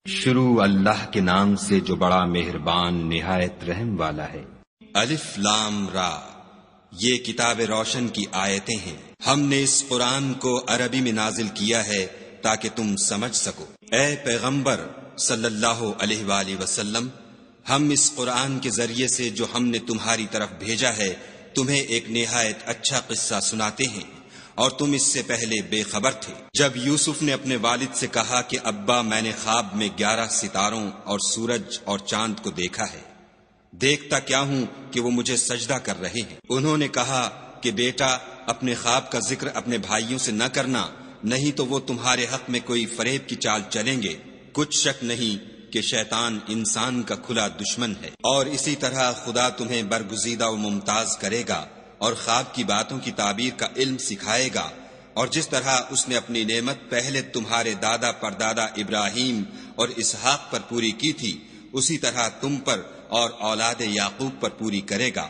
شروع اللہ کے نام سے جو بڑا مہربان نہایت رحم والا ہے۔ الف لام را، یہ کتاب روشن کی آیتیں ہیں۔ ہم نے اس قرآن کو عربی میں نازل کیا ہے تاکہ تم سمجھ سکو۔ اے پیغمبر صلی اللہ علیہ وآلہ وسلم، ہم اس قرآن کے ذریعے سے جو ہم نے تمہاری طرف بھیجا ہے تمہیں ایک نہایت اچھا قصہ سناتے ہیں، اور تم اس سے پہلے بے خبر تھے۔ جب یوسف نے اپنے والد سے کہا کہ ابا، میں نے خواب میں 11 ستاروں اور سورج اور چاند کو دیکھا ہے، دیکھتا کیا ہوں کہ وہ مجھے سجدہ کر رہے ہیں۔ انہوں نے کہا کہ بیٹا، اپنے خواب کا ذکر اپنے بھائیوں سے نہ کرنا، نہیں تو وہ تمہارے حق میں کوئی فریب کی چال چلیں گے۔ کچھ شک نہیں کہ شیطان انسان کا کھلا دشمن ہے، اور اسی طرح خدا تمہیں برگزیدہ و ممتاز کرے گا اور خواب کی باتوں کی تعبیر کا علم سکھائے گا، اور جس طرح اس نے اپنی نعمت پہلے تمہارے دادا پردادا ابراہیم اور اسحاق پر پوری کی تھی، اسی طرح تم پر اور اولاد یعقوب پر پوری کرے گا۔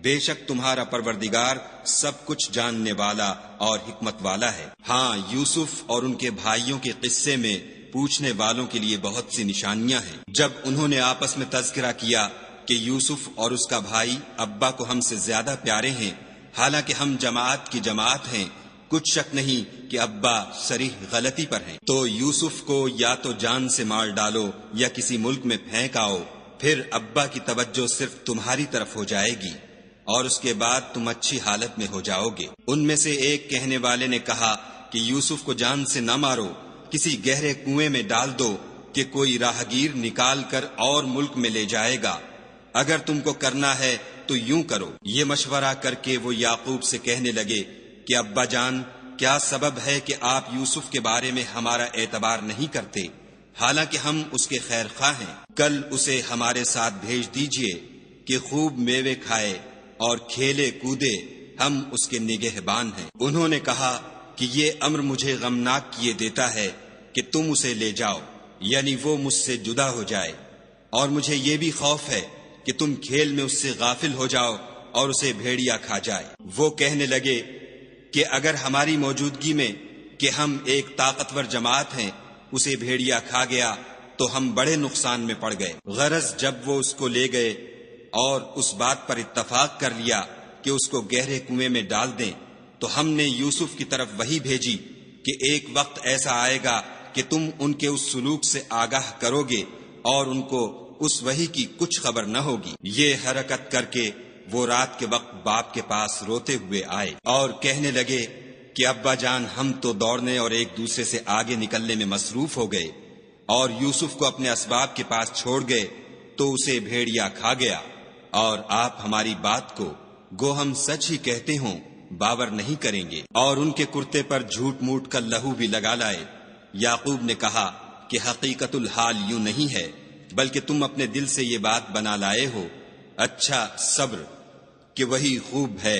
بے شک تمہارا پروردگار سب کچھ جاننے والا اور حکمت والا ہے۔ ہاں، یوسف اور ان کے بھائیوں کے قصے میں پوچھنے والوں کے لیے بہت سی نشانیاں ہیں۔ جب انہوں نے آپس میں تذکرہ کیا کہ یوسف اور اس کا بھائی ابا کو ہم سے زیادہ پیارے ہیں، حالانکہ ہم جماعت کی جماعت ہیں، کچھ شک نہیں کہ ابا صریح غلطی پر ہیں، تو یوسف کو یا تو جان سے مار ڈالو یا کسی ملک میں پھینک آؤ، پھر ابا کی توجہ صرف تمہاری طرف ہو جائے گی اور اس کے بعد تم اچھی حالت میں ہو جاؤ گے۔ ان میں سے ایک کہنے والے نے کہا کہ یوسف کو جان سے نہ مارو، کسی گہرے کنویں میں ڈال دو کہ کوئی راہگیر نکال کر اور ملک میں لے جائے گا۔ اگر تم کو کرنا ہے تو یوں کرو۔ یہ مشورہ کر کے وہ یعقوب سے کہنے لگے کہ ابا جان، کیا سبب ہے کہ آپ یوسف کے بارے میں ہمارا اعتبار نہیں کرتے، حالانکہ ہم اس کے خیر خواہ ہیں؟ کل اسے ہمارے ساتھ بھیج دیجئے کہ خوب میوے کھائے اور کھیلے کودے، ہم اس کے نگہبان ہیں۔ انہوں نے کہا کہ یہ امر مجھے غمناک کیے دیتا ہے کہ تم اسے لے جاؤ، یعنی وہ مجھ سے جدا ہو جائے، اور مجھے یہ بھی خوف ہے کہ تم کھیل میں اس سے غافل ہو جاؤ اور اسے بھیڑیا کھا جائے۔ وہ کہنے لگے کہ اگر ہماری موجودگی میں کہ ہم ایک طاقتور جماعت ہیں اسے بھیڑیا کھا گیا تو ہم بڑے نقصان میں پڑ گئے۔ غرض جب وہ اس کو لے گئے اور اس بات پر اتفاق کر لیا کہ اس کو گہرے کنویں میں ڈال دیں، تو ہم نے یوسف کی طرف وحی بھیجی کہ ایک وقت ایسا آئے گا کہ تم ان کے اس سلوک سے آگاہ کرو گے اور ان کو اس وحی کی کچھ خبر نہ ہوگی۔ یہ حرکت کر کے وہ رات کے وقت باپ کے پاس روتے ہوئے آئے اور کہنے لگے کہ ابا جان، ہم تو دوڑنے اور ایک دوسرے سے آگے نکلنے میں مصروف ہو گئے اور یوسف کو اپنے اسباب کے پاس چھوڑ گئے تو اسے بھیڑیا کھا گیا، اور آپ ہماری بات کو گو ہم سچ ہی کہتے ہوں باور نہیں کریں گے، اور ان کے کرتے پر جھوٹ موٹ کا لہو بھی لگا لائے۔ یعقوب نے کہا کہ حقیقت الحال یوں نہیں ہے، بلکہ تم اپنے دل سے یہ بات بنا لائے ہو۔ اچھا، صبر کہ وہی خوب ہے،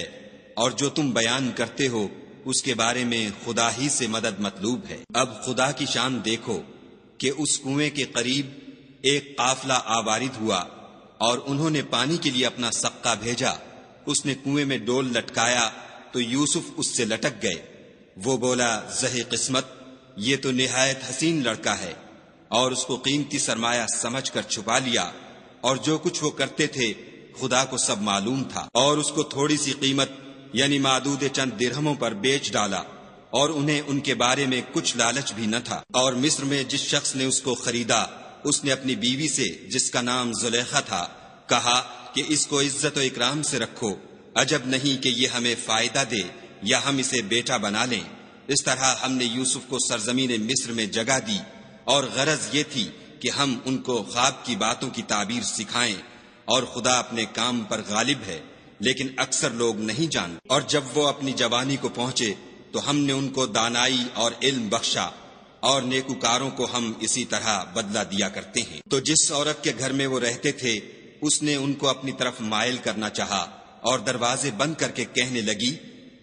اور جو تم بیان کرتے ہو اس کے بارے میں خدا ہی سے مدد مطلوب ہے۔ اب خدا کی شان دیکھو کہ اس کنویں کے قریب ایک قافلہ آوارد ہوا اور انہوں نے پانی کے لیے اپنا سقہ بھیجا۔ اس نے کنویں میں ڈول لٹکایا تو یوسف اس سے لٹک گئے۔ وہ بولا، زہے قسمت، یہ تو نہایت حسین لڑکا ہے، اور اس کو قیمتی سرمایہ سمجھ کر چھپا لیا، اور جو کچھ وہ کرتے تھے خدا کو سب معلوم تھا، اور اس کو تھوڑی سی قیمت یعنی معدود چند درہموں پر بیچ ڈالا، اور انہیں ان کے بارے میں کچھ لالچ بھی نہ تھا۔ اور مصر میں جس شخص نے اس کو خریدا، اس نے اپنی بیوی سے جس کا نام زلیخا تھا کہا کہ اس کو عزت و اکرام سے رکھو، عجب نہیں کہ یہ ہمیں فائدہ دے یا ہم اسے بیٹا بنا لیں۔ اس طرح ہم نے یوسف کو سرزمین مصر میں جگہ دی، اور غرض یہ تھی کہ ہم ان کو خواب کی باتوں کی تعبیر سکھائیں، اور خدا اپنے کام پر غالب ہے، لیکن اکثر لوگ نہیں جانتے۔ اور جب وہ اپنی جوانی کو پہنچے تو ہم نے ان کو دانائی اور علم بخشا، اور نیکوکاروں کو ہم اسی طرح بدلہ دیا کرتے ہیں۔ تو جس عورت کے گھر میں وہ رہتے تھے اس نے ان کو اپنی طرف مائل کرنا چاہا، اور دروازے بند کر کے کہنے لگی،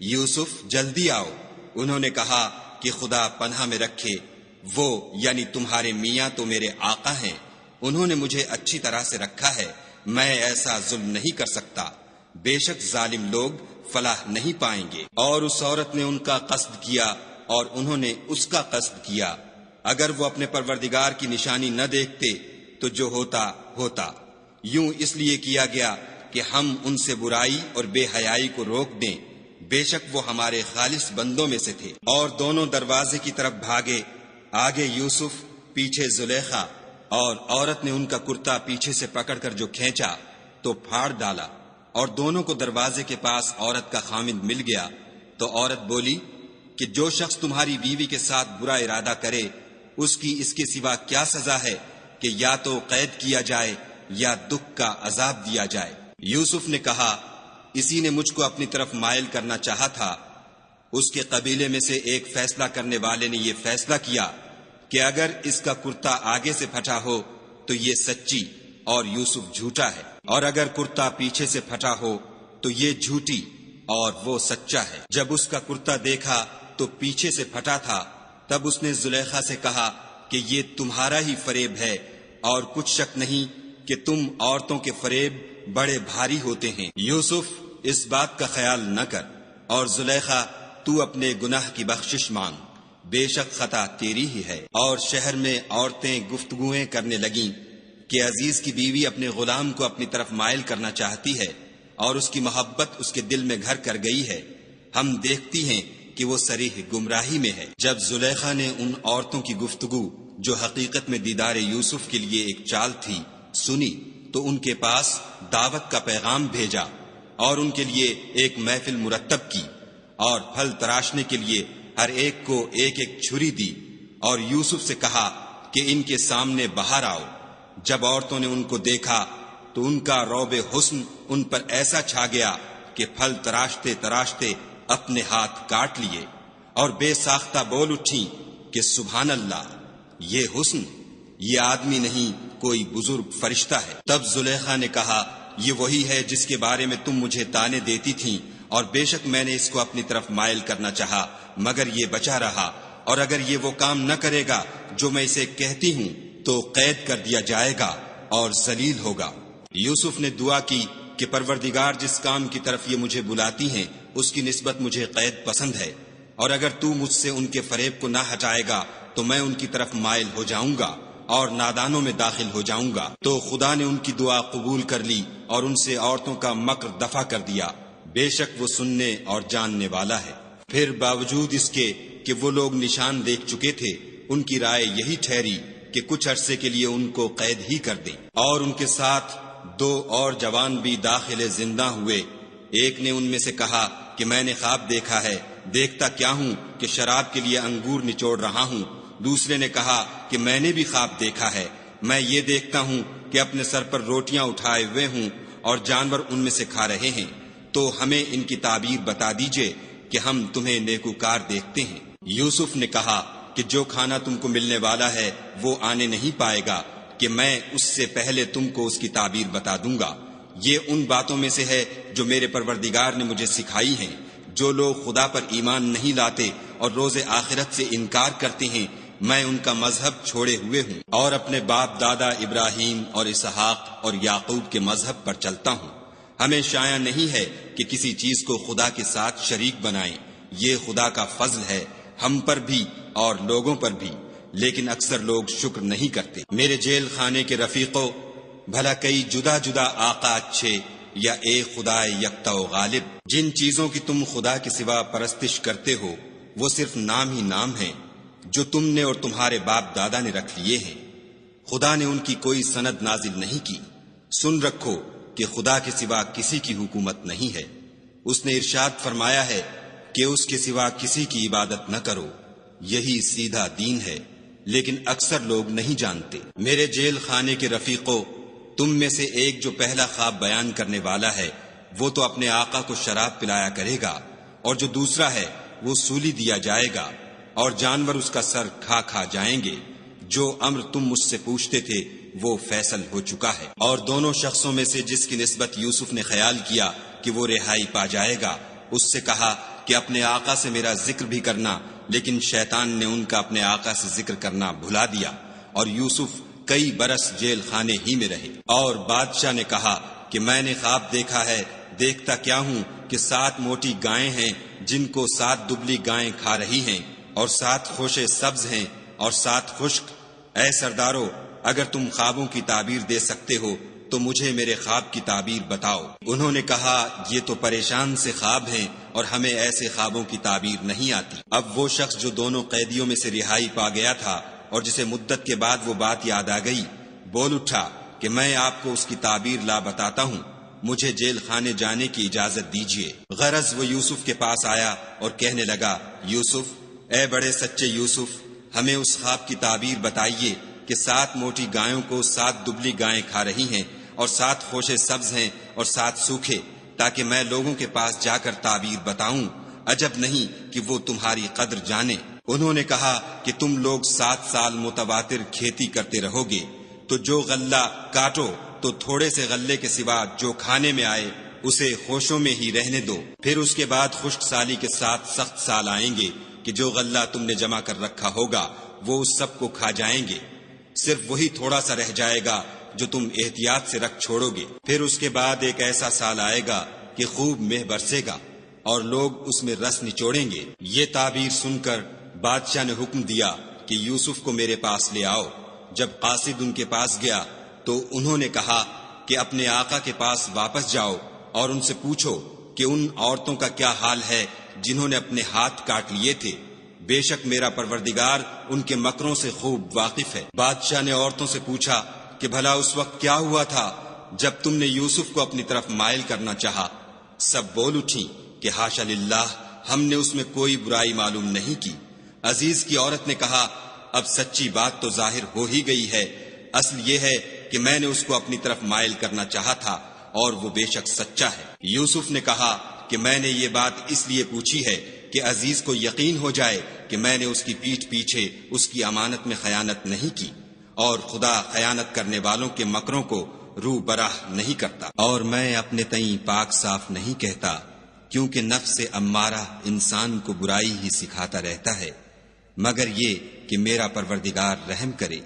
یوسف جلدی آؤ۔ انہوں نے کہا کہ خدا پناہ میں رکھے، وہ یعنی تمہارے میاں تو میرے آقا ہیں، انہوں نے مجھے اچھی طرح سے رکھا ہے، میں ایسا ظلم نہیں کر سکتا، بے شک ظالم لوگ فلاح نہیں پائیں گے۔ اور اس عورت نے ان کا قصد کیا اور انہوں نے اس کا قصد کیا، اگر وہ اپنے پروردگار کی نشانی نہ دیکھتے تو جو ہوتا ہوتا، یوں اس لیے کیا گیا کہ ہم ان سے برائی اور بے حیائی کو روک دیں، بے شک وہ ہمارے خالص بندوں میں سے تھے۔ اور دونوں دروازے کی طرف بھاگے، آگے یوسف، پیچھے زلیخا، اور عورت نے ان کا کرتا پیچھے سے پکڑ کر جو کھینچا تو پھاڑ ڈالا، اور دونوں کو دروازے کے پاس عورت کا خامند مل گیا۔ تو عورت بولی کہ جو شخص تمہاری بیوی کے ساتھ برا ارادہ کرے اس کی اس کے سوا کیا سزا ہے کہ یا تو قید کیا جائے یا دکھ کا عذاب دیا جائے۔ یوسف نے کہا، اسی نے مجھ کو اپنی طرف مائل کرنا چاہا تھا۔ اس کے قبیلے میں سے ایک فیصلہ کرنے والے نے یہ فیصلہ کیا کہ اگر اس کا کرتا آگے سے پھٹا ہو تو یہ سچی اور یوسف جھوٹا ہے، اور اگر کرتا پیچھے سے پھٹا ہو تو یہ جھوٹی اور وہ سچا ہے۔ جب اس کا کرتا دیکھا تو پیچھے سے پھٹا تھا، تب اس نے زلیخا سے کہا کہ یہ تمہارا ہی فریب ہے، اور کچھ شک نہیں کہ تم عورتوں کے فریب بڑے بھاری ہوتے ہیں۔ یوسف، اس بات کا خیال نہ کر، اور زلیخا، تو اپنے گناہ کی بخشش مانگ، بے شک خطا تیری ہی ہے۔ اور شہر میں عورتیں گفتگویں کرنے لگیں کہ عزیز کی بیوی اپنے غلام کو اپنی طرف مائل کرنا چاہتی ہے، اور اس کی محبت اس کے دل میں گھر کر گئی ہے، ہم دیکھتی ہیں کہ وہ صریح گمراہی میں ہے۔ جب زلیخا نے ان عورتوں کی گفتگو جو حقیقت میں دیدار یوسف کے لیے ایک چال تھی سنی تو ان کے پاس دعوت کا پیغام بھیجا، اور ان کے لیے ایک محفل مرتب کی، اور پھل تراشنے کے لیے ہر ایک کو ایک ایک چھری دی، اور یوسف سے کہا کہ ان کے سامنے باہر آؤ۔ جب عورتوں نے ان کو دیکھا تو ان کا روب حسن ان پر ایسا چھا گیا کہ پھل تراشتے تراشتے اپنے ہاتھ کاٹ لیے، اور بے ساختہ بول اٹھیں کہ سبحان اللہ، یہ حسن، یہ آدمی نہیں کوئی بزرگ فرشتہ ہے۔ تب زلیخا نے کہا، یہ وہی ہے جس کے بارے میں تم مجھے طعنے دیتی تھیں، اور بے شک میں نے اس کو اپنی طرف مائل کرنا چاہا مگر یہ بچا رہا، اور اگر یہ وہ کام نہ کرے گا جو میں اسے کہتی ہوں تو قید کر دیا جائے گا اور ذلیل ہوگا۔ یوسف نے دعا کی کہ پروردگار، جس کام کی طرف یہ مجھے بلاتی ہیں اس کی نسبت مجھے قید پسند ہے، اور اگر تو مجھ سے ان کے فریب کو نہ ہٹائے گا تو میں ان کی طرف مائل ہو جاؤں گا اور نادانوں میں داخل ہو جاؤں گا۔ تو خدا نے ان کی دعا قبول کر لی اور ان سے عورتوں کا مکر دفع کر دیا، بے شک وہ سننے اور جاننے والا ہے۔ پھر باوجود اس کے کہ وہ لوگ نشان دیکھ چکے تھے، ان کی رائے یہی ٹھہری کہ کچھ عرصے کے لیے ان کو قید ہی کر دیں، اور ان کے ساتھ 2 اور جوان بھی داخل زندہ ہوئے۔ ایک نے ان میں سے کہا کہ میں نے خواب دیکھا ہے، دیکھتا کیا ہوں کہ شراب کے لیے انگور نچوڑ رہا ہوں۔ دوسرے نے کہا کہ میں نے بھی خواب دیکھا ہے، میں یہ دیکھتا ہوں کہ اپنے سر پر روٹیاں اٹھائے ہوئے ہوں اور جانور ان میں سے کھا رہے ہیں، تو ہمیں ان کی تعبیر بتا دیجئے کہ ہم تمہیں نیکوکار دیکھتے ہیں۔ یوسف نے کہا کہ جو کھانا تم کو ملنے والا ہے وہ آنے نہیں پائے گا کہ میں اس سے پہلے تم کو اس کی تعبیر بتا دوں گا۔ یہ ان باتوں میں سے ہے جو میرے پروردگار نے مجھے سکھائی ہیں۔ جو لوگ خدا پر ایمان نہیں لاتے اور روز آخرت سے انکار کرتے ہیں، میں ان کا مذہب چھوڑے ہوئے ہوں اور اپنے باپ دادا ابراہیم اور اسحاق اور یعقوب کے مذہب پر چلتا ہوں۔ ہمیں شایع نہیں ہے کہ کسی چیز کو خدا کے ساتھ شریک بنائیں، یہ خدا کا فضل ہے ہم پر بھی اور لوگوں پر بھی، لیکن اکثر لوگ شکر نہیں کرتے۔ میرے جیل خانے کے رفیقوں، بھلا کئی جدا جدا آقا اچھے یا ایک خدا یکتا و غالب؟ جن چیزوں کی تم خدا کے سوا پرستش کرتے ہو وہ صرف نام ہی نام ہیں جو تم نے اور تمہارے باپ دادا نے رکھ لیے ہیں، خدا نے ان کی کوئی سند نازل نہیں کی۔ سن رکھو کہ خدا کے سوا کسی کی حکومت نہیں ہے، اس نے ارشاد فرمایا ہے کہ اس کے سوا کسی کی عبادت نہ کرو، یہی سیدھا دین ہے، لیکن اکثر لوگ نہیں جانتے۔ میرے جیل خانے کے رفیقوں، تم میں سے ایک جو پہلا خواب بیان کرنے والا ہے وہ تو اپنے آقا کو شراب پلایا کرے گا، اور جو دوسرا ہے وہ سولی دیا جائے گا اور جانور اس کا سر کھا کھا جائیں گے۔ جو امر تم مجھ سے پوچھتے تھے وہ فیصل ہو چکا ہے۔ اور دونوں شخصوں میں سے جس کی نسبت یوسف نے خیال کیا کہ وہ رہائی پا جائے گا، اس سے کہا کہ اپنے آقا سے میرا ذکر بھی کرنا، لیکن شیطان نے ان کا اپنے آقا سے ذکر کرنا بھلا دیا، اور یوسف کئی برس جیل خانے ہی میں رہے۔ اور بادشاہ نے کہا کہ میں نے خواب دیکھا ہے، دیکھتا کیا ہوں کہ 7 موٹی گائیں ہیں جن کو 7 دبلی گائیں کھا رہی ہیں، اور 7 خوشے سبز ہیں اور 7 خشک۔ اے سردارو، اگر تم خوابوں کی تعبیر دے سکتے ہو تو مجھے میرے خواب کی تعبیر بتاؤ۔ انہوں نے کہا یہ تو پریشان سے خواب ہیں اور ہمیں ایسے خوابوں کی تعبیر نہیں آتی۔ اب وہ شخص جو دونوں قیدیوں میں سے رہائی پا گیا تھا اور جسے مدت کے بعد وہ بات یاد آ گئی، بول اٹھا کہ میں آپ کو اس کی تعبیر لا بتاتا ہوں، مجھے جیل خانے جانے کی اجازت دیجیے۔ غرض وہ یوسف کے پاس آیا اور کہنے لگا، یوسف، اے بڑے سچے یوسف، ہمیں اس خواب کی تعبیر بتائیے کہ 7 موٹی گایوں کو 7 دبلی گائیں کھا رہی ہیں اور 7 خوشے سبز ہیں اور 7 سوکھے، تاکہ میں لوگوں کے پاس جا کر تعبیر بتاؤں، عجب نہیں کہ وہ تمہاری قدر جانے۔ انہوں نے کہا کہ تم لوگ 7 سال متواتر کھیتی کرتے رہو گے، تو جو غلہ کاٹو تو تھوڑے سے غلے کے سوا جو کھانے میں آئے اسے خوشوں میں ہی رہنے دو، پھر اس کے بعد خشک سالی کے ساتھ سخت سال آئیں گے کہ جو غلہ تم نے جمع کر رکھا ہوگا وہ اس سب کو کھا جائیں گے، صرف وہی تھوڑا سا رہ جائے گا جو تم احتیاط سے رکھ چھوڑو گے۔ پھر اس کے بعد ایک ایسا سال آئے گا کہ خوب مہ برسے گا اور لوگ اس میں رس نچوڑیں گے۔ یہ تعبیر سن کر بادشاہ نے حکم دیا کہ یوسف کو میرے پاس لے آؤ۔ جب قاصد ان کے پاس گیا تو انہوں نے کہا کہ اپنے آقا کے پاس واپس جاؤ اور ان سے پوچھو کہ ان عورتوں کا کیا حال ہے جنہوں نے اپنے ہاتھ کاٹ لیے تھے، بے شک میرا پروردگار ان کے مکروں سے خوب واقف ہے۔ بادشاہ نے عورتوں سے پوچھا کہ بھلا اس وقت کیا ہوا تھا جب تم نے یوسف کو اپنی طرف مائل کرنا چاہا؟ سب بول اٹھی کہ حاشا للہ، ہم نے اس میں کوئی برائی معلوم نہیں کی۔ عزیز کی عورت نے کہا، اب سچی بات تو ظاہر ہو ہی گئی ہے، اصل یہ ہے کہ میں نے اس کو اپنی طرف مائل کرنا چاہا تھا اور وہ بے شک سچا ہے۔ یوسف نے کہا کہ میں نے یہ بات اس لیے پوچھی ہے کہ عزیز کو یقین ہو جائے کہ میں نے اس کی پیٹھ پیچھے اس کی امانت میں خیانت نہیں کی، اور خدا خیانت کرنے والوں کے مکروں کو رو براہ نہیں کرتا، اور میں اپنے تئیں پاک صاف نہیں کہتا، کیونکہ نفس امارہ انسان کو برائی ہی سکھاتا رہتا ہے، مگر یہ کہ میرا پروردگار رحم کرے،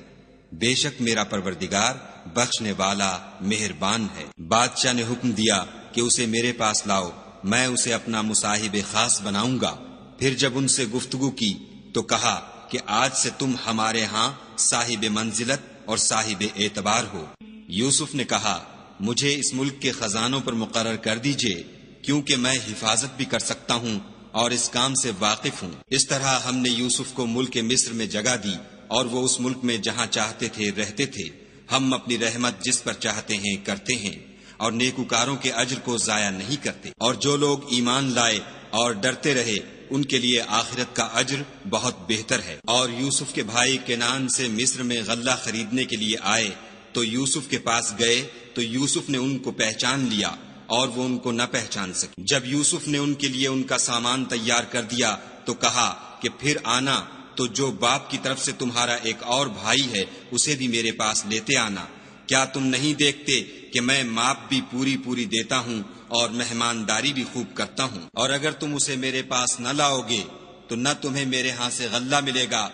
بے شک میرا پروردگار بخشنے والا مہربان ہے۔ بادشاہ نے حکم دیا کہ اسے میرے پاس لاؤ، میں اسے اپنا مصاحب خاص بناؤں گا۔ پھر جب ان سے گفتگو کی تو کہا کہ آج سے تم ہمارے ہاں صاحب منزلت اور صاحب اعتبار ہو۔ یوسف نے کہا، مجھے اس ملک کے خزانوں پر مقرر کر دیجئے، کیونکہ میں حفاظت بھی کر سکتا ہوں اور اس کام سے واقف ہوں۔ اس طرح ہم نے یوسف کو ملک مصر میں جگہ دی اور وہ اس ملک میں جہاں چاہتے تھے رہتے تھے۔ ہم اپنی رحمت جس پر چاہتے ہیں کرتے ہیں اور نیکوکاروں کے اجر کو ضائع نہیں کرتے، اور جو لوگ ایمان لائے اور ڈرتے رہے ان کے لیے آخرت کا اجر بہت بہتر ہے۔ اور یوسف کے بھائی کنعان سے مصر میں غلہ خریدنے کے لیے آئے تو یوسف کے پاس گئے تو یوسف نے ان کو پہچان لیا اور وہ ان کو نہ پہچان سکے۔ جب یوسف نے ان کے لیے ان کا سامان تیار کر دیا تو کہا کہ پھر آنا تو جو باپ کی طرف سے تمہارا ایک اور بھائی ہے اسے بھی میرے پاس لیتے آنا۔ کیا تم نہیں دیکھتے کہ میں ماپ بھی پوری پوری دیتا ہوں اور مہمانداری بھی خوب کرتا ہوں؟ اور اگر تم اسے میرے پاس نہ لاؤ گے تو نہ تمہیں میرے ہاں سے غلہ ملے گا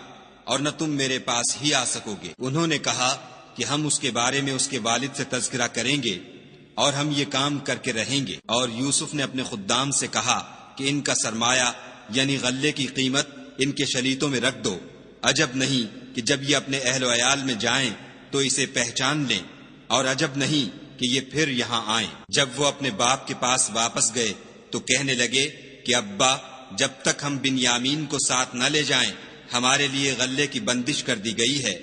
اور نہ تم میرے پاس ہی آ سکو گے۔ انہوں نے کہا کہ ہم اس کے بارے میں اس کے والد سے تذکرہ کریں گے اور ہم یہ کام کر کے رہیں گے۔ اور یوسف نے اپنے خدام سے کہا کہ ان کا سرمایہ یعنی غلے کی قیمت ان کے شلیتوں میں رکھ دو، عجب نہیں کہ جب یہ اپنے اہل و عیال میں جائیں تو اسے پہچان لیں، اور عجب نہیں کہ یہ پھر یہاں آئیں۔ جب وہ اپنے باپ کے پاس واپس گئے تو کہنے لگے کہ ابا، جب تک ہم بنیامین کو ساتھ نہ لے جائیں ہمارے لیے غلے کی بندش کر دی گئی ہے،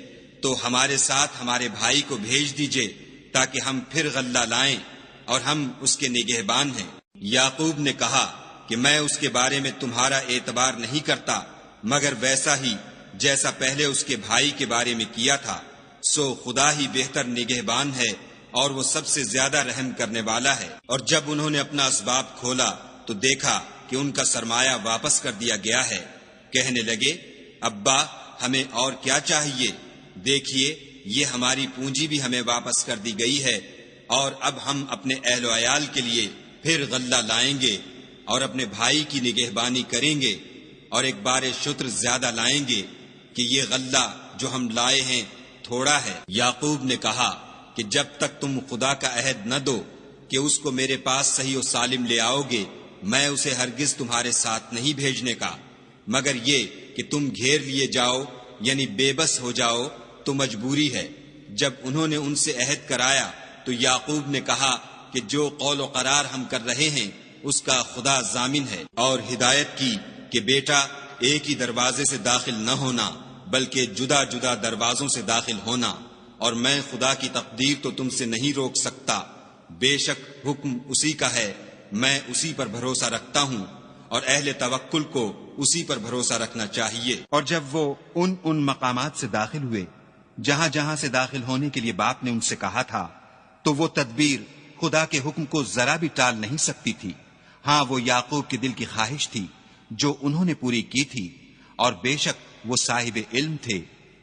تو ہمارے ساتھ ہمارے بھائی کو بھیج دیجئے تاکہ ہم پھر غلہ لائیں اور ہم اس کے نگہبان ہیں۔ یعقوب نے کہا کہ میں اس کے بارے میں تمہارا اعتبار نہیں کرتا مگر ویسا ہی جیسا پہلے اس کے بھائی کے بارے میں کیا تھا، سو خدا ہی بہتر نگہبان ہے اور وہ سب سے زیادہ رحم کرنے والا ہے۔ اور جب انہوں نے اپنا اسباب کھولا تو دیکھا کہ ان کا سرمایہ واپس کر دیا گیا ہے۔ کہنے لگے، ابا ہمیں اور کیا چاہیے؟ دیکھیے یہ ہماری پونجی بھی ہمیں واپس کر دی گئی ہے، اور اب ہم اپنے اہل و عیال کے لیے پھر غلہ لائیں گے اور اپنے بھائی کی نگہبانی کریں گے، اور ایک بار شتر زیادہ لائیں گے کہ یہ غلہ جو ہم لائے ہیں تھوڑا ہے۔ یعقوب نے کہا کہ جب تک تم خدا کا عہد نہ دو کہ اس کو میرے پاس صحیح و سالم لے آؤ گے، میں اسے ہرگز تمہارے ساتھ نہیں بھیجنے کا، مگر یہ کہ تم گھیر لیے جاؤ یعنی بے بس ہو جاؤ تو مجبوری ہے۔ جب انہوں نے ان سے عہد کرایا تو یعقوب نے کہا کہ جو قول و قرار ہم کر رہے ہیں اس کا خدا ضامن ہے، اور ہدایت کی کہ بیٹا ایک ہی دروازے سے داخل نہ ہونا بلکہ جدا جدا دروازوں سے داخل ہونا، اور میں خدا کی تقدیر تو تم سے نہیں روک سکتا، بے شک حکم اسی کا ہے، میں اسی پر بھروسہ رکھتا ہوں، اور اہل توکل کو اسی پر بھروسہ رکھنا چاہیے۔ اور جب وہ ان مقامات سے داخل ہوئے جہاں جہاں سے داخل ہونے کے لیے باپ نے ان سے کہا تھا، تو وہ تدبیر خدا کے حکم کو ذرا بھی ٹال نہیں سکتی تھی۔ ہاں، وہ یعقوب کے دل کی خواہش تھی جو انہوں نے پوری کی تھی، اور بے شک وہ صاحب علم تھے،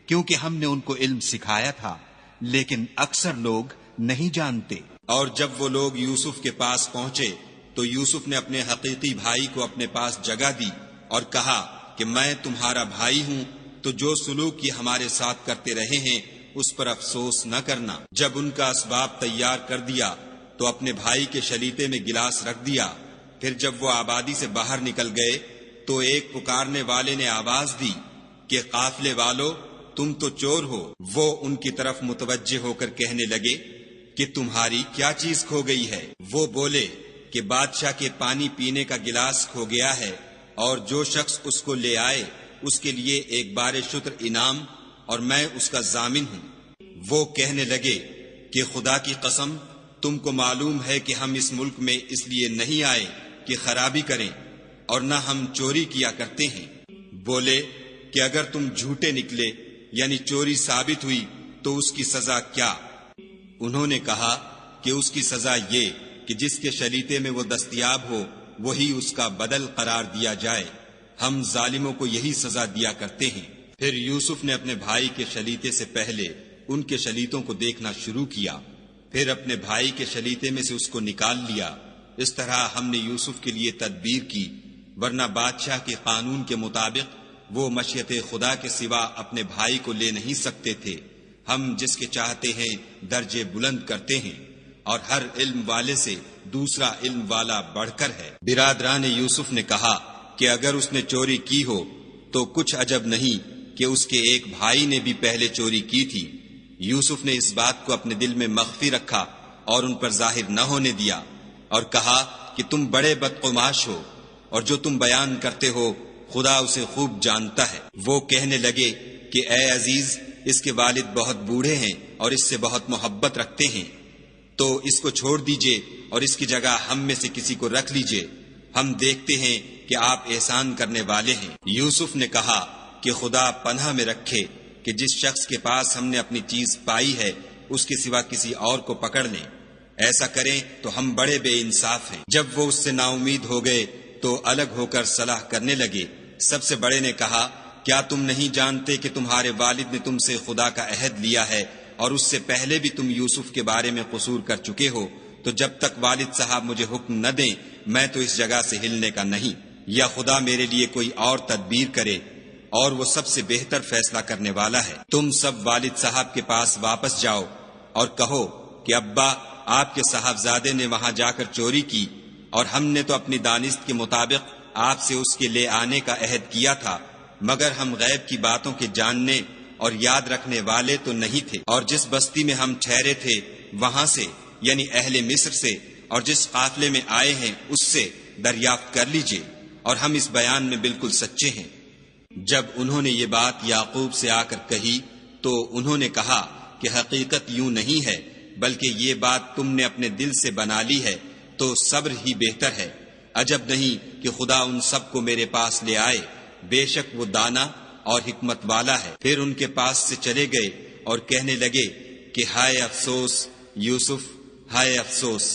کیونکہ ہم نے ان کو علم سکھایا تھا، لیکن اکثر لوگ نہیں جانتے۔ اور جب وہ لوگ یوسف کے پاس پہنچے تو یوسف نے اپنے حقیقی بھائی کو اپنے پاس جگہ دی اور کہا کہ میں تمہارا بھائی ہوں، تو جو سلوک یہ ہمارے ساتھ کرتے رہے ہیں اس پر افسوس نہ کرنا۔ جب ان کا اسباب تیار کر دیا تو اپنے بھائی کے شلیتے میں گلاس رکھ دیا۔ پھر جب وہ آبادی سے باہر نکل گئے تو ایک پکارنے والے نے آواز دی کہ قافلے والو، تم تو چور ہو۔ وہ ان کی طرف متوجہ ہو کر کہنے لگے کہ تمہاری کیا چیز کھو گئی ہے؟ وہ بولے کہ بادشاہ کے پانی پینے کا گلاس کھو گیا ہے، اور جو شخص اس کو لے آئے اس کے لیے ایک بار شتر انعام، اور میں اس کا ضامن ہوں۔ وہ کہنے لگے کہ خدا کی قسم، تم کو معلوم ہے کہ ہم اس ملک میں اس لیے نہیں آئے کہ خرابی کریں، اور نہ ہم چوری کیا کرتے ہیں۔ بولے کہ اگر تم جھوٹے نکلے یعنی چوری ثابت ہوئی تو اس کی سزا کیا؟ انہوں نے کہا کہ اس کی سزا یہ کہ جس کے شلیتے میں وہ دستیاب ہو وہی اس کا بدل قرار دیا جائے، ہم ظالموں کو یہی سزا دیا کرتے ہیں۔ پھر یوسف نے اپنے بھائی کے شلیتے سے پہلے ان کے شلیتوں کو دیکھنا شروع کیا، پھر اپنے بھائی کے شلیتے میں سے اس کو نکال لیا۔ اس طرح ہم نے یوسف کے لیے تدبیر کی، ورنہ بادشاہ کے قانون کے مطابق وہ مشیت خدا کے سوا اپنے بھائی کو لے نہیں سکتے تھے۔ ہم جس کے چاہتے ہیں درجے بلند کرتے ہیں، اور ہر علم والے سے دوسرا علم والا بڑھ کر ہے۔ برادران یوسف نے کہا کہ اگر اس نے چوری کی ہو تو کچھ عجب نہیں کہ اس کے ایک بھائی نے بھی پہلے چوری کی تھی۔ یوسف نے اس بات کو اپنے دل میں مخفی رکھا اور ان پر ظاہر نہ ہونے دیا، اور کہا کہ تم بڑے بدقماش ہو، اور جو تم بیان کرتے ہو خدا اسے خوب جانتا ہے۔ وہ کہنے لگے کہ اے عزیز، اس کے والد بہت بوڑھے ہیں اور اس سے بہت محبت رکھتے ہیں، تو اس کو چھوڑ دیجئے اور اس کی جگہ ہم میں سے کسی کو رکھ لیجئے، ہم دیکھتے ہیں کہ آپ احسان کرنے والے ہیں۔ یوسف نے کہا کہ خدا پناہ میں رکھے کہ جس شخص کے پاس ہم نے اپنی چیز پائی ہے اس کے سوا کسی اور کو پکڑ لیں، ایسا کریں تو ہم بڑے بے انصاف ہیں۔ جب وہ اس سے نا امید ہو گئے تو الگ ہو کر صلاح کرنے لگے۔ سب سے بڑے نے کہا کیا تم نہیں جانتے کہ تمہارے والد نے تم سے خدا کا عہد لیا ہے، اور اس سے پہلے بھی تم یوسف کے بارے میں قصور کر چکے ہو، تو جب تک والد صاحب مجھے حکم نہ دیں میں تو اس جگہ سے ہلنے کا نہیں، یا خدا میرے لیے کوئی اور تدبیر کرے، اور وہ سب سے بہتر فیصلہ کرنے والا ہے۔ تم سب والد صاحب کے پاس واپس جاؤ اور کہو کہ ابا، آپ کے صاحبزادے نے وہاں جا کر چوری کی، اور ہم نے تو اپنی دانست کے مطابق آپ سے اس کے لے آنے کا عہد کیا تھا، مگر ہم غیب کی باتوں کے جاننے اور یاد رکھنے والے تو نہیں تھے، اور جس بستی میں ہم ٹھہرے تھے وہاں سے یعنی اہل مصر سے، اور جس قافلے میں آئے ہیں اس سے دریافت کر لیجئے، اور ہم اس بیان میں بالکل سچے ہیں۔ جب انہوں نے یہ بات یعقوب سے آ کر کہی تو انہوں نے کہا کہ حقیقت یوں نہیں ہے، بلکہ یہ بات تم نے اپنے دل سے بنا لی ہے، تو صبر ہی بہتر ہے۔ عجب نہیں کہ خدا ان سب کو میرے پاس لے آئے، بے شک وہ دانا اور حکمت والا ہے۔ پھر ان کے پاس سے چلے گئے اور کہنے لگے کہ ہائے افسوس یوسف، ہائے افسوس،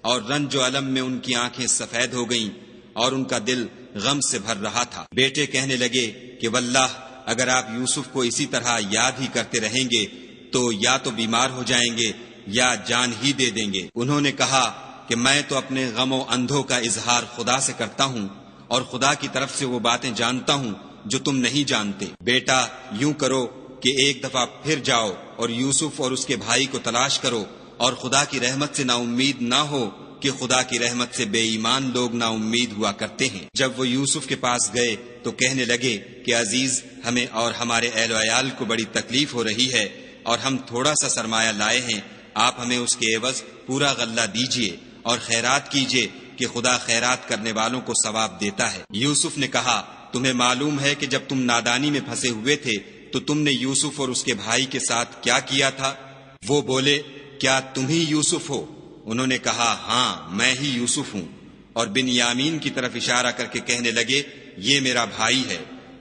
اور رنج و الم میں ان کی آنکھیں سفید ہو گئیں اور ان کا دل غم سے بھر رہا تھا۔ بیٹے کہنے لگے کہ واللہ اگر آپ یوسف کو اسی طرح یاد ہی کرتے رہیں گے تو یا تو بیمار ہو جائیں گے یا جان ہی دے دیں گے۔ انہوں نے کہا کہ میں تو اپنے غم و اندھوں کا اظہار خدا سے کرتا ہوں، اور خدا کی طرف سے وہ باتیں جانتا ہوں جو تم نہیں جانتے۔ بیٹا یوں کرو کہ ایک دفعہ پھر جاؤ اور یوسف اور اس کے بھائی کو تلاش کرو، اور خدا کی رحمت سے نا امید نہ ہو کہ خدا کی رحمت سے بے ایمان لوگ نا امید ہوا کرتے ہیں۔ جب وہ یوسف کے پاس گئے تو کہنے لگے کہ عزیز، ہمیں اور ہمارے اہل و عیال کو بڑی تکلیف ہو رہی ہے اور ہم تھوڑا سا سرمایہ لائے ہیں، آپ ہمیں اس کے عوض پورا غلہ دیجئے اور خیرات کیجئے کہ خدا خیرات کرنے والوں کو ثواب دیتا ہے۔ یوسف نے کہا، تمہیں معلوم ہے کہ جب تم نادانی میں پھنسے ہوئے تھے تو تم نے یوسف اور اس کے بھائی کے ساتھ کیا کیا تھا؟ وہ بولے، کیا تم ہی یوسف ہو؟ انہوں نے کہا، ہاں میں ہی یوسف ہوں، اور بنیامین کی طرف اشارہ کر کے کہنے لگے، یہ میرا بھائی ہے،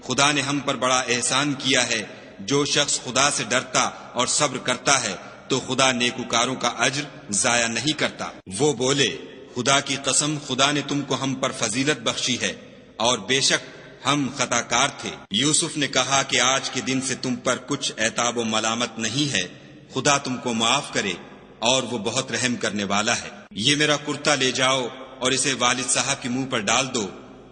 خدا نے ہم پر بڑا احسان کیا ہے۔ جو شخص خدا سے ڈرتا اور صبر کرتا ہے تو خدا نیکوکاروں کا اجر ضائع نہیں کرتا۔ وہ بولے، خدا کی قسم، خدا نے تم کو ہم پر فضیلت بخشی ہے اور بے شک ہم خطا کار تھے۔ یوسف نے کہا کہ آج کے دن سے تم پر کچھ عتاب و ملامت نہیں ہے، خدا تم کو معاف کرے اور وہ بہت رحم کرنے والا ہے۔ یہ میرا کرتا لے جاؤ اور اسے والد صاحب کے منہ پر ڈال دو،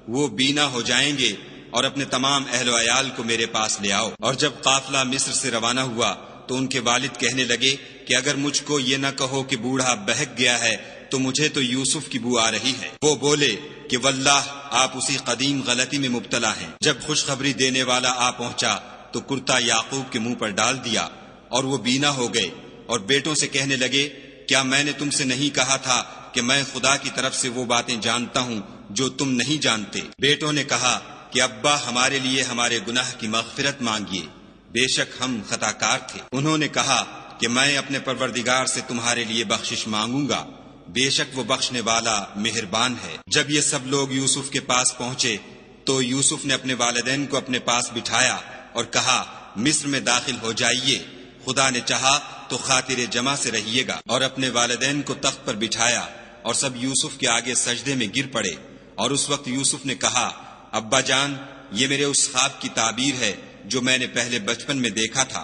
وہ بینا ہو جائیں گے، اور اپنے تمام اہل و عیال کو میرے پاس لے آؤ۔ اور جب قافلہ مصر سے روانہ ہوا تو ان کے والد کہنے لگے کہ اگر مجھ کو یہ نہ کہو کہ بوڑھا بہک گیا ہے تو مجھے تو یوسف کی بو آ رہی ہے۔ وہ بولے کہ واللہ آپ اسی قدیم غلطی میں مبتلا ہیں۔ جب خوشخبری دینے والا آ پہنچا تو کرتا یعقوب کے منہ پر ڈال دیا اور وہ بینا ہو گئے، اور بیٹوں سے کہنے لگے، کیا میں نے تم سے نہیں کہا تھا کہ میں خدا کی طرف سے وہ باتیں جانتا ہوں جو تم نہیں جانتے؟ بیٹوں نے کہا کہ ابا، ہمارے لیے ہمارے گناہ کی مغفرت مانگیے، بے شک ہم خطا کار تھے۔ انہوں نے کہا کہ میں اپنے پروردگار سے تمہارے لیے بخشش مانگوں گا، بے شک وہ بخشنے والا مہربان ہے۔ جب یہ سب لوگ یوسف کے پاس پہنچے تو یوسف نے اپنے والدین کو اپنے پاس بٹھایا اور کہا، مصر میں داخل ہو جائیے، خدا نے چاہا تو خاطر جمع سے رہیے گا۔ اور اپنے والدین کو تخت پر بٹھایا اور سب یوسف کے آگے سجدے میں گر پڑے۔ اور اس وقت یوسف نے کہا، ابا جان، یہ میرے اس خواب کی تعبیر ہے جو میں نے پہلے بچپن میں دیکھا تھا۔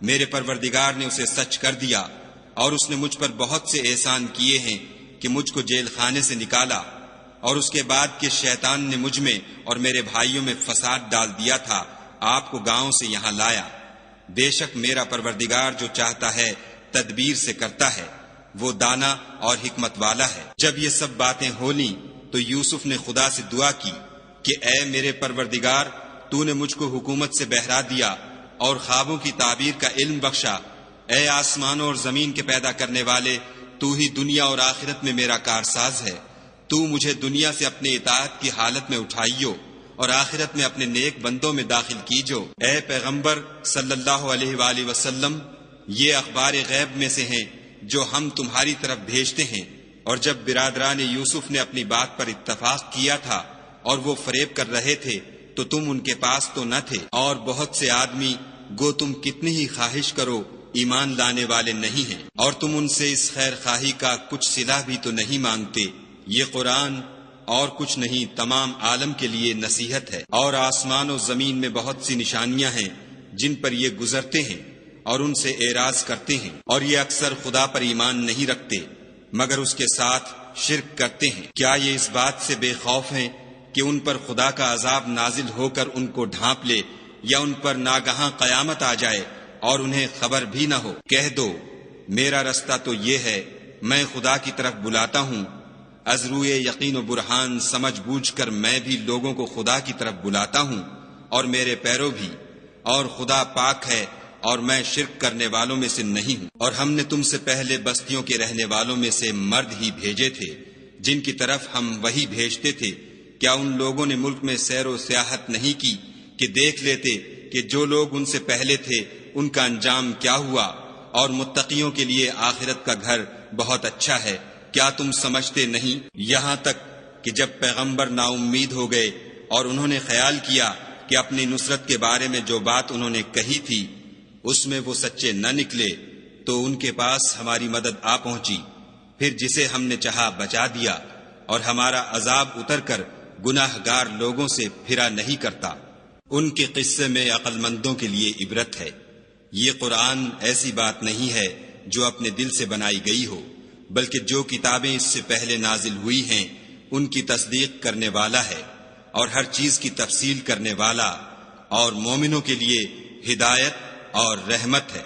میرے پروردگار نے اسے سچ کر دیا، اور اس نے مجھ پر بہت سے احسان کیے ہیں کہ مجھ کو جیل خانے سے نکالا، اور اس کے بعد کہ شیطان نے مجھ میں اور میرے بھائیوں میں فساد ڈال دیا تھا، آپ کو گاؤں سے یہاں لایا۔ بے شک میرا پروردگار جو چاہتا ہے تدبیر سے کرتا ہے، وہ دانا اور حکمت والا ہے۔ جب یہ سب باتیں ہو لیں تو یوسف نے خدا سے دعا کی کہ اے میرے پروردگار، تو نے مجھ کو حکومت سے بہرا دیا اور خوابوں کی تعبیر کا علم بخشا۔ اے آسمانوں اور زمین کے پیدا کرنے والے، تو ہی دنیا اور آخرت میں میرا کارساز ہے۔ تو مجھے دنیا سے اپنے اطاعت کی حالت میں اٹھائیو اور آخرت میں اپنے نیک بندوں میں داخل کیجو۔ اے پیغمبر صلی اللہ علیہ وآلہ وسلم، یہ اخبار غیب میں سے ہیں جو ہم تمہاری طرف بھیجتے ہیں۔ اور جب برادران یوسف نے اپنی بات پر اتفاق کیا تھا اور وہ فریب کر رہے تھے تو تم ان کے پاس تو نہ تھے، اور بہت سے آدمی گو تم کتنی ہی خواہش کرو ایمان لانے والے نہیں ہیں، اور تم ان سے اس خیر خواہی کا کچھ صلہ بھی تو نہیں مانگتے۔ یہ قرآن اور کچھ نہیں تمام عالم کے لیے نصیحت ہے، اور آسمان و زمین میں بہت سی نشانیاں ہیں جن پر یہ گزرتے ہیں اور ان سے اعراض کرتے ہیں، اور یہ اکثر خدا پر ایمان نہیں رکھتے مگر اس کے ساتھ شرک کرتے ہیں۔ کیا یہ اس بات سے بے خوف ہیں کہ ان پر خدا کا عذاب نازل ہو کر ان کو ڈھانپ لے، یا ان پر ناگہاں قیامت آ جائے اور انہیں خبر بھی نہ ہو؟ کہہ دو، میرا رستہ تو یہ ہے، میں خدا کی طرف بلاتا ہوں، از روئے یقین و برہان سمجھ بوجھ کر میں بھی لوگوں کو خدا کی طرف بلاتا ہوں، اور میرے پیرو بھی، اور خدا پاک ہے اور میں شرک کرنے والوں میں سے نہیں ہوں۔ اور ہم نے تم سے پہلے بستیوں کے رہنے والوں میں سے مرد ہی بھیجے تھے جن کی طرف ہم وہی بھیجتے تھے۔ کیا ان لوگوں نے ملک میں سیر و سیاحت نہیں کی کہ دیکھ لیتے کہ جو لوگ ان سے پہلے تھے ان کا انجام کیا ہوا، اور متقیوں کے لیے آخرت کا گھر بہت اچھا ہے؟ کیا تم سمجھتے نہیں؟ یہاں تک کہ جب پیغمبر نا امید ہو گئے اور انہوں نے خیال کیا کہ اپنی نصرت کے بارے میں جو بات انہوں نے کہی تھی اس میں وہ سچے نہ نکلے، تو ان کے پاس ہماری مدد آ پہنچی، پھر جسے ہم نے چاہا بچا دیا، اور ہمارا عذاب اتر کر گناہ گار لوگوں سے پھرا نہیں کرتا۔ ان کے قصے میں عقل مندوں کے لیے عبرت ہے۔ یہ قرآن ایسی بات نہیں ہے جو اپنے دل سے بنائی گئی ہو، بلکہ جو کتابیں اس سے پہلے نازل ہوئی ہیں ان کی تصدیق کرنے والا ہے، اور ہر چیز کی تفصیل کرنے والا، اور مومنوں کے لیے ہدایت اور رحمت ہے۔